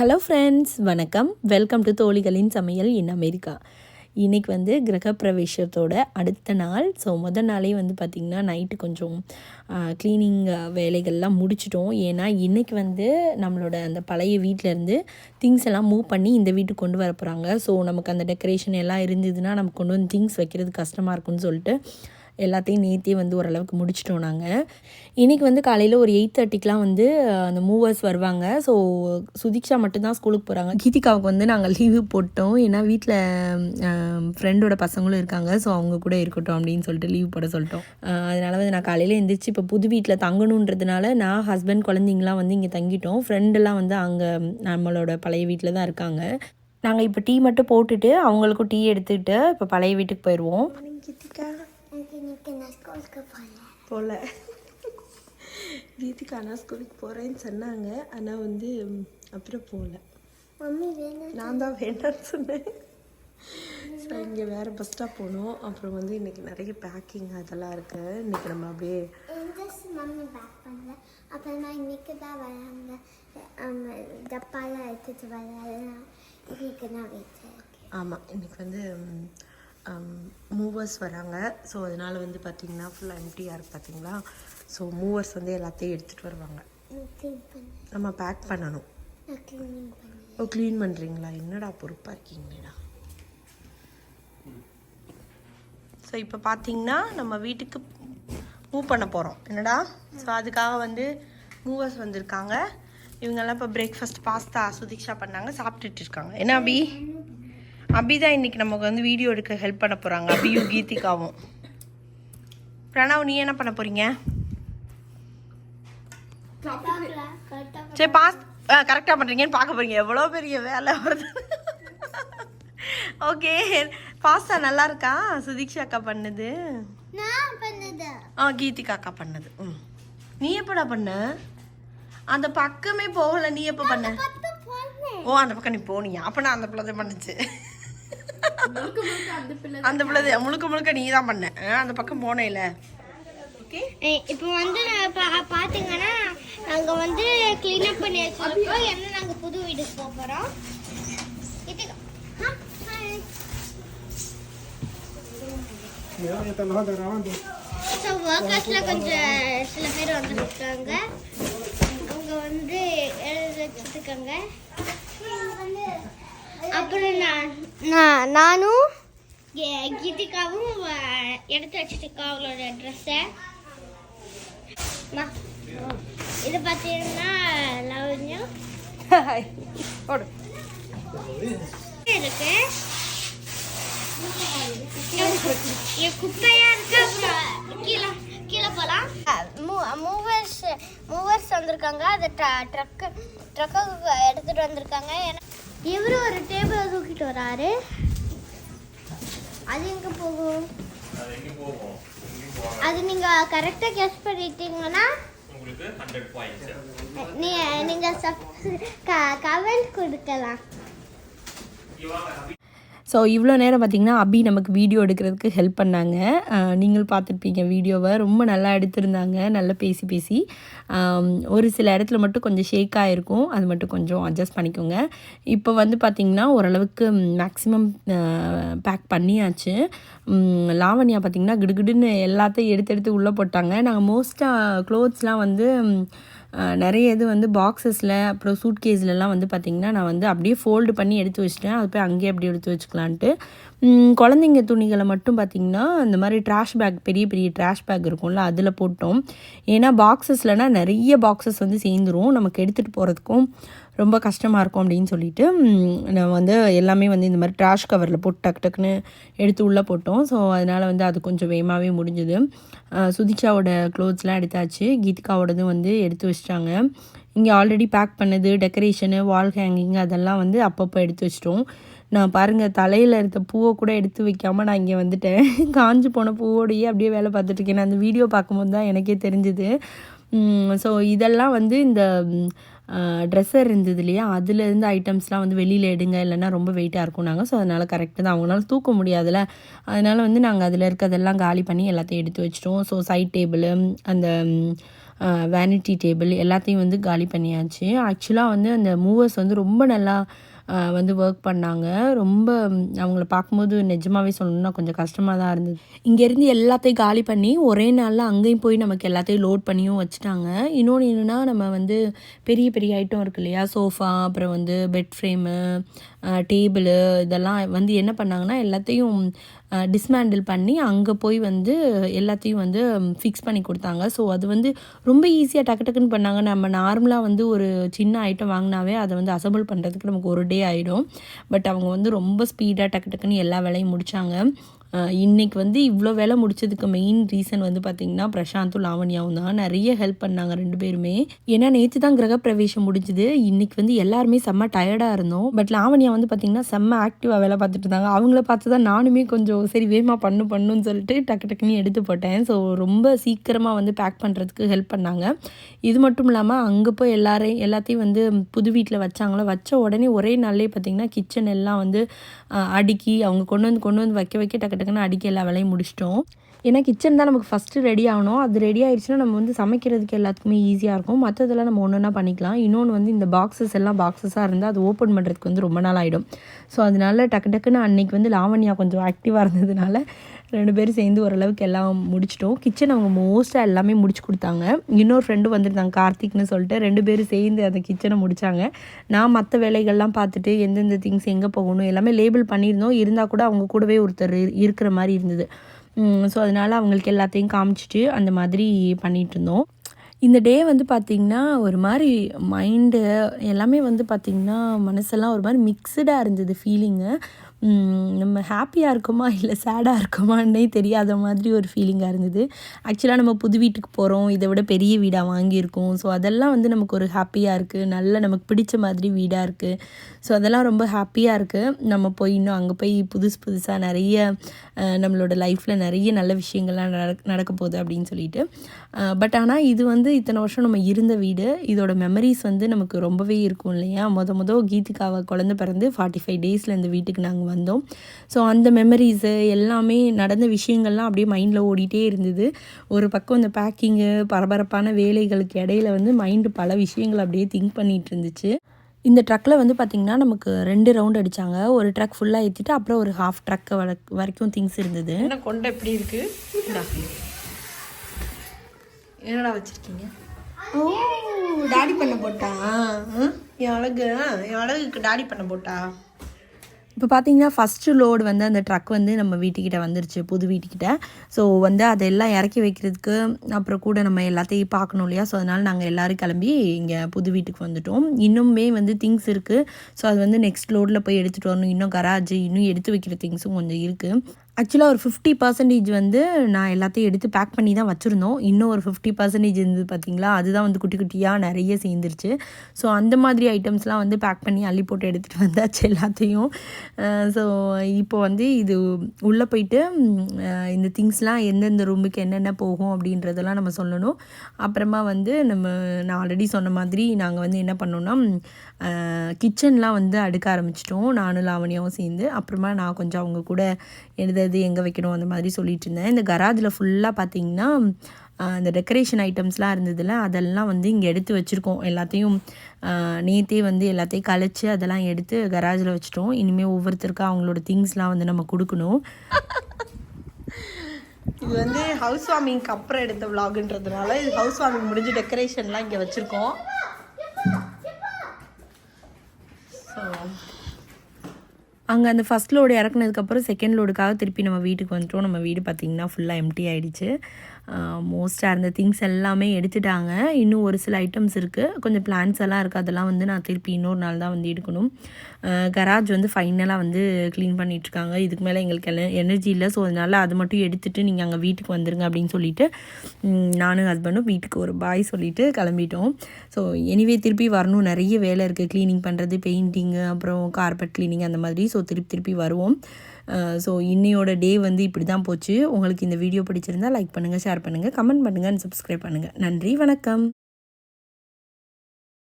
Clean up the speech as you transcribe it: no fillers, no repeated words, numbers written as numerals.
Hello friends, வணக்கம். Welcome to தோழிகளின் சமையல் in America. இன்றைக்கி வந்து கிரகப்பிரவேசத்தோட அடுத்த நாள். ஸோ முதல் நாளே வந்து பார்த்திங்கன்னா நைட்டு கொஞ்சம் க்ளீனிங் வேலைகள்லாம் முடிச்சிட்டோம். ஏன்னா இன்றைக்கி வந்து நம்மளோட அந்த பழைய வீட்டிலேருந்து திங்ஸ் எல்லாம் மூவ் பண்ணி இந்த வீட்டுக்கு கொண்டு வர போகிறாங்க. ஸோ நமக்கு அந்த டெக்கரேஷன் எல்லாம் இருந்ததுன்னா நமக்கு கொண்டு வந்து திங்ஸ் வைக்கிறது கஷ்டமாக இருக்கும்னு சொல்லிட்டு எல்லாத்தையும் நேற்றே வந்து ஓரளவுக்கு முடிச்சிட்டோம் நாங்கள். இன்றைக்கி வந்து காலையில் ஒரு 8:30க்கெலாம் வந்து அந்த மூவர்ஸ் வருவாங்க. ஸோ சுதீக்ஷா மட்டும்தான் ஸ்கூலுக்கு போகிறாங்க. கீதிகாவுக்கு வந்து நாங்கள் லீவு போட்டோம். ஏன்னா வீட்டில் ஃப்ரெண்டோட பசங்களும் இருக்காங்க. ஸோ அவங்க கூட இருக்கட்டும் அப்படின்னு சொல்லிட்டு லீவ் போட சொல்லிட்டோம். அதனால் வந்து நான் காலையில் எழுந்திரிச்சு இப்போ புது வீட்டில் தங்கணுன்றதுனால நான் ஹஸ்பண்ட் குழந்தைங்களாம் வந்து இங்கே தங்கிட்டோம். ஃப்ரெண்டெல்லாம் வந்து அங்கே நம்மளோட பழைய வீட்டில் தான் இருக்காங்க. நாங்கள் இப்போ டீ மட்டும் போட்டுட்டு அவங்களுக்கும் டீ எடுத்துக்கிட்டு இப்போ பழைய வீட்டுக்கு போயிடுவோம். போகல கீதிகா ஆனால் ஸ்கூலுக்கு போகிறேன்னு சொன்னாங்க. ஆனால் வந்து அப்புறம் போகல. நான் தான் வேண்டாம்னு சொன்னேன். ஸோ இங்கே வேறு பஸ் ஸ்டாப் போகணும். அப்புறம் வந்து இன்றைக்கி நிறைய பேக்கிங் அதெல்லாம் இருக்குது. இன்றைக்கி நம்ம அப்படியே அப்புறமா இன்னைக்கு தான் வராங்க. டப்பாலாம் எடுத்துட்டு வரலாம். இன்னைக்கு நான் வச்சிருக்கேன். ஆமாம், இன்றைக்கி வந்து மூவர்ஸ் வராங்க. ஸோ அதனால் வந்து பார்த்திங்கன்னா ஃபுல்லாக எம்டியாக இருக்குது பார்த்திங்களா. ஸோ மூவர்ஸ் வந்து எல்லாத்தையும் எடுத்துகிட்டு வருவாங்க. நம்ம பேக் பண்ணணும். ஓ, க்ளீன் பண்ணுறீங்களா? என்னடா பொறுப்பாக இருக்கீங்களா. ஸோ இப்போ பார்த்திங்கன்னா நம்ம வீட்டுக்கு மூவ் பண்ண போகிறோம். என்னடா, ஸோ அதுக்காக வந்து மூவர்ஸ் வந்திருக்காங்க. இவங்கெல்லாம் இப்போ பிரேக்ஃபாஸ்ட் பாஸ்தா சுதீக்ஷா பண்ணாங்க, சாப்பிட்டுட்டு இருக்காங்க. என்ன அபி? அபி தான் இன்றைக்கி நமக்கு வந்து வீடியோ எடுக்க ஹெல்ப் பண்ண போகிறாங்க. அபியும் கீதிகாவும். பிரணவ், நீ என்ன பண்ண போகிறீங்க? சரி, கரெக்டாக பண்ணுறீங்கன்னு பார்க்க போகிறீங்க. எவ்வளோ பெரிய வேலை வருது. ஓகே, பாஸ்தா நல்லா இருக்கா? சுதீக்ஷா அக்கா பண்ணது. கீதிகா அக்கா பண்ணது. நீ எப்படா பண்ண? அந்த பக்கமே போகல. நீ எப்போ பண்ண? ஓ, அந்த பக்கம் நீ போனியா? அப்போ நான் அந்த பிள்ளை பண்ணுச்சு. அந்த பிள்ளை முழுக்க முழுக்க நீ தான் பண்ண. அந்த பக்கம் போனேல. இப்போ வந்து பாத்தீங்கன்னா நாங்க வந்து கிளீன் அப் பண்ணி வச்சிருக்கோம். என்ன நாங்க புது வீட்டுக்கு போக போறோம். ஸோ ஒர்க்கர்ஸ்ல கொஞ்சம் சில பேர் வந்துருக்காங்க. அவங்க வந்து எழுதி வச்சுருக்காங்க. அப்புறம் நானும் கீதிகாவும் எடுத்து வச்சுருக்கோம் அவங்களோட ட்ரெஸ்ஸை. இது பார்த்தீங்கன்னா லவன்யம் இருக்கு. குப்பையா இருக்கு. அப்புறம் கீழே போகலாம். மூவர்ஸ் வந்திருக்காங்க. அது ட்ரக்கு எடுத்துட்டு வந்திருக்காங்க. ஏன்னா இவரு ஒரு டேபிளை தூக்கிட்டு வராரு. அது எங்க போகும்? அது நீங்க கரெக்டா கெஸ் பண்ணிட்டீங்கன்னா நீங்க கமெண்ட் கொடுக்கலாம். ஸோ இவ்வளோ நேரம் பார்த்திங்கன்னா அபி நமக்கு வீடியோ எடுக்கிறதுக்கு ஹெல்ப் பண்ணாங்க. நீங்கள் பார்த்துருப்பீங்க வீடியோவை. ரொம்ப நல்லா எடுத்திருந்தாங்க. நல்லா பேசி ஒரு சில இடத்துல மட்டும் கொஞ்சம் ஷேக் ஆகிருக்கும். அது மட்டும் கொஞ்சம் அட்ஜஸ்ட் பண்ணிக்கோங்க. இப்போ வந்து பார்த்திங்கன்னா ஓரளவுக்கு மேக்ஸிமம் பேக் பண்ணியாச்சு. லாவண்யா பார்த்திங்கன்னா கிடுகிடுன்னு எல்லாத்தையும் எடுத்து உள்ளே போட்டாங்க. நாங்கள் மோஸ்ட்டாக க்ளோத்ஸ்லாம் வந்து நிறைய இது வந்து பாக்ஸஸில் அப்புறம் சூட்கேஸ்லலாம் வந்து பார்த்திங்கன்னா நான் வந்து அப்படியே ஃபோல்டு பண்ணி எடுத்து வச்சிட்டேன். அது போய் அங்கேயே அப்படியே எடுத்து வச்சுக்கலான்ட்டு. குழந்தைங்க துணிகளை மட்டும் பார்த்திங்கன்னா இந்த மாதிரி ட்ராஷ் பேக், பெரிய பெரிய ட்ராஷ் பேக் இருக்கும்ல, அதில் போட்டோம். ஏன்னா பாக்ஸஸ்லனால் நிறைய பாக்ஸஸ் வந்து சேர்ந்துரும், நமக்கு எடுத்துகிட்டு போகிறதுக்கும் ரொம்ப கஷ்டமாக இருக்கும் அப்படின்னு சொல்லிட்டு நான் வந்து எல்லாமே வந்து இந்த மாதிரி ட்ராஷ் கவரில் போட்டு டக்குன்னு எடுத்து உள்ளே போட்டோம். ஸோ அதனால் வந்து அது கொஞ்சம் வேகமாகவே முடிஞ்சுது. சுதீக்ஷாவோட க்ளோத்ஸ்லாம் எடுத்தாச்சு. கீதிகாவோடதும் வந்து எடுத்து வச்சிட்டாங்க. இங்கே ஆல்ரெடி பேக் பண்ணது, டெக்கரேஷனு, வால் ஹேங்கிங் அதெல்லாம் வந்து அப்பப்போ எடுத்து வச்சிட்டோம். நான் பாருங்கள், தலையில் இருக்க பூவை கூட எடுத்து வைக்காமல் நான் இங்கே வந்துட்டேன். காஞ்சு போன பூவோடையே அப்படியே வேலை பார்த்துட்ருக்கேன். நான் அந்த வீடியோ பார்க்கும்போது தான் எனக்கே தெரிஞ்சுது. ஸோ இதெல்லாம் வந்து இந்த ட்ரெஸ்ஸர் இருந்தது இல்லையா, அதுலேருந்து ஐட்டம்ஸ்லாம் வந்து வெளியில் எடுங்க, இல்லைன்னா ரொம்ப வெயிட்டாக இருக்கும் நாங்கள். ஸோ அதனால் கரெக்டு தான், அவங்களால தூக்க முடியாதுல்ல. அதனால் வந்து நாங்கள் அதில் இருக்கிறதெல்லாம் காலி பண்ணி எல்லாத்தையும் எடுத்து வச்சிட்டோம். ஸோ சைட் டேபிள், அந்த வேனிட்டி டேபிள் எல்லாத்தையும் வந்து காலி பண்ணியாச்சு. ஆக்சுவலாக வந்து அந்த மூவர்ஸ் வந்து ரொம்ப நல்லா வந்து ஒர்க் பண்ணாங்க. ரொம்ப அவங்கள பார்க்கும்போது நிஜமாவே சொல்லணும்னா கொஞ்சம் கஷ்டமாக தான் இருந்தது. இங்கேருந்து எல்லாத்தையும் காலி பண்ணி ஒரே நாளில் அங்கேயும் போய் நமக்கு எல்லாத்தையும் லோட் பண்ணியும் வச்சுட்டாங்க. இன்னொன்று என்னென்னா, நம்ம வந்து பெரிய பெரிய ஐட்டம் இருக்குது இல்லையா, சோஃபா, அப்புறம் வந்து பெட் ஃப்ரேமு, டேபிளு, இதெல்லாம் வந்து என்ன பண்ணாங்கன்னா எல்லாத்தையும் டிஸ்மேண்டில் பண்ணி அங்கே போய் வந்து எல்லாத்தையும் வந்து ஃபிக்ஸ் பண்ணி கொடுத்தாங்க. ஸோ அது வந்து ரொம்ப ஈஸியாக டக்கு டக்குன்னு பண்ணாங்க. நம்ம நார்மலாக வந்து ஒரு சின்ன ஐட்டம் வாங்கினாவே அதை வந்து அசம்பிள் பண்ணுறதுக்கு நமக்கு ஒரு டே ஆகிடும். பட் அவங்க வந்து ரொம்ப ஸ்பீடாக டக்கு டக்குன்னு எல்லா வேலையும் முடித்தாங்க. இன்றைக்கி வந்து இவ்வளோ வேலை முடிச்சதுக்கு மெயின் ரீசன் வந்து பார்த்திங்கன்னா பிரசாந்தும் லாவண்யாவும் தான். நிறைய ஹெல்ப் பண்ணாங்க 2 பேருமே. ஏன்னா நேற்று தான் கிரகப்பிரவேசம் முடிஞ்சுது. இன்றைக்கி வந்து எல்லாருமே செம்ம டயர்டாக இருந்தோம். பட் லாவண்யா வந்து பார்த்திங்கன்னா செம்ம ஆக்டிவாக வேலை பார்த்துட்டு இருந்தாங்க. அவங்கள பார்த்து தான் நானுமே கொஞ்சம் சரி வேகமாக பண்ணுன்னு சொல்லிட்டு டக்கு டக்குன்னு எடுத்து போட்டேன். ஸோ ரொம்ப சீக்கிரமாக வந்து பேக் பண்ணுறதுக்கு ஹெல்ப் பண்ணாங்க. இது மட்டும் இல்லாமல் அங்கே போய் எல்லாத்தையும் வந்து புது வீட்டில் வச்சாங்களோ, வச்ச உடனே ஒரே நாள்லேயே பார்த்திங்கன்னா கிச்சன் எல்லாம் வந்து அடுக்கி அவங்க கொண்டு வந்து வைக்க டக்கு டக்குன்னு அடிக்க எல்லா வேலையும் முடிச்சிட்டோம். ஏன்னா கிச்சன் தான் நமக்கு ஃபஸ்ட்டு ரெடி ஆகணும். அது ரெடி ஆகிடுச்சுன்னா நம்ம வந்து சமைக்கிறதுக்கு எல்லாத்துக்குமே ஈஸியாக இருக்கும். மற்றதெல்லாம் நம்ம ஒன்றா பண்ணிக்கலாம். இன்னொன்று வந்து இந்த பாக்ஸஸாக இருந்தால் அது ஓப்பன் பண்ணுறதுக்கு வந்து ரொம்ப நாள் ஆகிடும். ஸோ அதனால டக்கு டக்குன்னு அன்றைக்கி வந்து லாவண்யா கொஞ்சம் ஆக்டிவாக இருந்ததுனால 2 பேரும் சேர்ந்து ஓரளவுக்கு எல்லாம் முடிச்சிட்டோம். கிச்சன் அவங்க மோஸ்ட்டாக எல்லாமே முடிச்சு கொடுத்தாங்க. இன்னொரு ஃப்ரெண்டு வந்துருந்தாங்க கார்த்திக்னு சொல்லிட்டு, 2 பேரும் சேர்ந்து அந்த கிச்சனை முடித்தாங்க. நான் மற்ற வேலைகள்லாம் பார்த்துட்டு எந்தெந்த திங்ஸ் எங்கே போகணும் எல்லாமே லேபிள் பண்ணியிருந்தோம். இருந்தால் கூட அவங்க கூடவே ஒருத்தர் இருக்கிற மாதிரி இருந்தது. ஸோ அதனால் அவங்களுக்கு எல்லாத்தையும் காமிச்சிட்டு அந்த மாதிரி பண்ணிகிட்ருந்தோம். இந்த டே வந்து பார்த்திங்கன்னா ஒரு மாதிரி மைண்டு எல்லாமே வந்து பார்த்திங்கன்னா மனசெல்லாம் ஒரு மாதிரி மிக்சடாக இருந்தது ஃபீலிங்கு. நம்ம ஹாப்பியாக இருக்கோமா இல்லை சேடாக இருக்கோமான்னே தெரியாத மாதிரி ஒரு ஃபீலிங்காக இருந்தது. ஆக்சுவலாக நம்ம புது வீட்டுக்கு போகிறோம், இதை விட பெரிய வீடாக வாங்கியிருக்கோம். ஸோ அதெல்லாம் வந்து நமக்கு ஒரு ஹாப்பியாக இருக்குது. நல்ல நமக்கு பிடிச்ச மாதிரி வீடாக இருக்குது. ஸோ அதெல்லாம் ரொம்ப ஹாப்பியாக இருக்குது. நம்ம போய் இன்னும் அங்கே போய் புதுசாக நிறைய நம்மளோட லைஃப்பில் நிறைய நல்ல விஷயங்கள்லாம் நடக்க போகுது அப்படின்னு சொல்லிட்டு. பட் ஆனால் இது வந்து இத்தனை வருஷம் நம்ம இருந்த வீடு, இதோட மெமரிஸ் வந்து நமக்கு ரொம்பவே இருக்கும் இல்லையா. கீதிகாவை குழந்தை பிறந்து 45 டேஸில் இந்த வீட்டுக்கு நாங்கள் வந்தோம். ஸோ அந்த மெமரிஸு எல்லாமே நடந்த விஷயங்கள்லாம் அப்படியே மைண்டில் ஓடிட்டே இருந்தது. ஒரு பக்கம் இந்த பேக்கிங்கு பரபரப்பான வேலைகளுக்கு இடையில வந்து மைண்டு பல விஷயங்கள் அப்படியே திங்க் பண்ணிகிட்டு இருந்துச்சு. இந்த ட்ரக்கில் வந்து பார்த்திங்கன்னா நமக்கு 2 ரவுண்ட் அடித்தாங்க. ஒரு ட்ரக் ஃபுல்லாக ஏற்றிட்டு அப்புறம் ஒரு ஹாஃப் ட்ரக் வரைக்கும் திங்ஸ் இருந்தது. என்ன கொண்டை எப்படி இருக்குது? என்னடா வச்சுருக்கீங்க? ஓ, டாடி பண்ண போட்டா? என் அழகுக்கு டாடி பண்ண போட்டா? இப்போ பார்த்தீங்கன்னா ஃபஸ்ட்டு லோடு வந்து அந்த ட்ரக் வந்து நம்ம வீட்டுக்கிட்ட வந்துருச்சு, புது வீட்டுக்கிட்ட. ஸோ வந்து அதெல்லாம் இறக்கி வைக்கிறதுக்கு அப்புறம் கூட நம்ம எல்லாத்தையும் பார்க்கணும் இல்லையா. ஸோ அதனால் நாங்கள் எல்லோரும் கிளம்பி இங்கே புது வீட்டுக்கு வந்துவிட்டோம். இன்னுமே வந்து திங்ஸ் இருக்குது. ஸோ அது வந்து நெக்ஸ்ட் லோடில் போய் எடுத்துகிட்டு வரணும். இன்னும் கராஜ் இன்னும் எடுத்து வைக்கிற திங்ஸும் கொஞ்சம் இருக்குது. ஆக்சுவலாக ஒரு 50% வந்து நான் எல்லாத்தையும் எடுத்து பேக் பண்ணி தான் வச்சுருந்தோம். இன்னும் ஒரு 50% இருந்தது பார்த்திங்களா, அதுதான் வந்து குட்டி குட்டியாக நிறைய சேர்ந்துருச்சு. ஸோ அந்த மாதிரி ஐட்டம்ஸ்லாம் வந்து பேக் பண்ணி அள்ளி போட்டு எடுத்துகிட்டு வந்தாச்சு எல்லாத்தையும். ஸோ இப்போ வந்து இது உள்ளே போயிட்டு இந்த திங்ஸ்லாம் எந்தெந்த ரூமுக்கு என்னென்ன போகும் அப்படின்றதெல்லாம் நம்ம சொல்லணும். அப்புறமா வந்து நான் ஆல்ரெடி சொன்ன மாதிரி நாங்கள் வந்து என்ன பண்ணோன்னா கிச்சன்லாம் வந்து அடுக்க ஆரம்பிச்சிட்டோம், நானும் லாவண்யாவும் சேர்ந்து. அப்புறமா நான் கொஞ்சம் அவங்க கூட எது எங்கே வைக்கணும் அந்த மாதிரி சொல்லிட்டு இருந்தேன். இந்த கராஜில் ஃபுல்லாக பார்த்திங்கன்னா இந்த டெக்கரேஷன் ஐட்டம்ஸ்லாம் இருந்ததில்ல, அதெல்லாம் வந்து இங்கே எடுத்து வச்சுருக்கோம். எல்லாத்தையும் நேற்றே வந்து எல்லாத்தையும் கழிச்சு அதெல்லாம் எடுத்து கராஜில் வச்சுட்டோம். இனிமேல் ஒவ்வொருத்தருக்கும் அவங்களோட திங்ஸ்லாம் வந்து நம்ம கொடுக்கணும். இது வந்து ஹவுஸ் வார்மிங்க்கு அப்புறம் எடுத்த விலாகுன்றதுனால இது ஹவுஸ் வார்மிங் முடிஞ்சு டெக்கரேஷன்லாம் இங்கே வச்சுருக்கோம். ஸோ அங்கே அந்த ஃபஸ்ட் லோடு இறக்குனதுக்கப்புறம் செகண்ட் லோடுக்காக திருப்பி நம்ம வீட்டுக்கு வந்துட்டோம். நம்ம வீடு பார்த்திங்கன்னா ஃபுல்லாக எம்டி ஆகிடுச்சு. மோஸ்ட்டாக இருந்த திங்ஸ் எல்லாமே எடுத்துட்டாங்க. இன்னும் ஒரு சில ஐட்டம்ஸ் இருக்குது, கொஞ்சம் பிளான்ஸ் எல்லாம் இருக்குது. அதெல்லாம் வந்து நான் திருப்பி இன்னொரு நாள் தான் வந்து எடுக்கணும். கராஜ் வந்து ஃபைனலாக வந்து க்ளீன் பண்ணிகிட்ருக்காங்க. இதுக்கு மேலே எங்களுக்கு எனர்ஜி இல்லை. ஸோ அதனால் அது மட்டும் எடுத்துகிட்டு நீங்கள் அங்கே வீட்டுக்கு வந்துருங்க அப்படின்னு சொல்லிவிட்டு நானும் ஹஸ்பண்டும் வீட்டுக்கு ஒரு பாய் சொல்லிவிட்டு கிளம்பிட்டோம். ஸோ எனிவே திருப்பி வரணும், நிறைய வேலை இருக்குது. க்ளீனிங் பண்ணுறது, பெயிண்டிங்கு, அப்புறம் கார்பெட் க்ளீனிங் அந்த மாதிரி. ஸோ திருப்பி வருவோம். ஸோ இன்னையோட டே வந்து இப்படி தான் போச்சு. உங்களுக்கு இந்த வீடியோ பிடிச்சிருந்தால் லைக் பண்ணுங்கள், ஷேர் பண்ணுங்கள், கமெண்ட் பண்ணுங்கள், சப்ஸ்கிரைப் பண்ணுங்கள். நன்றி, வணக்கம்.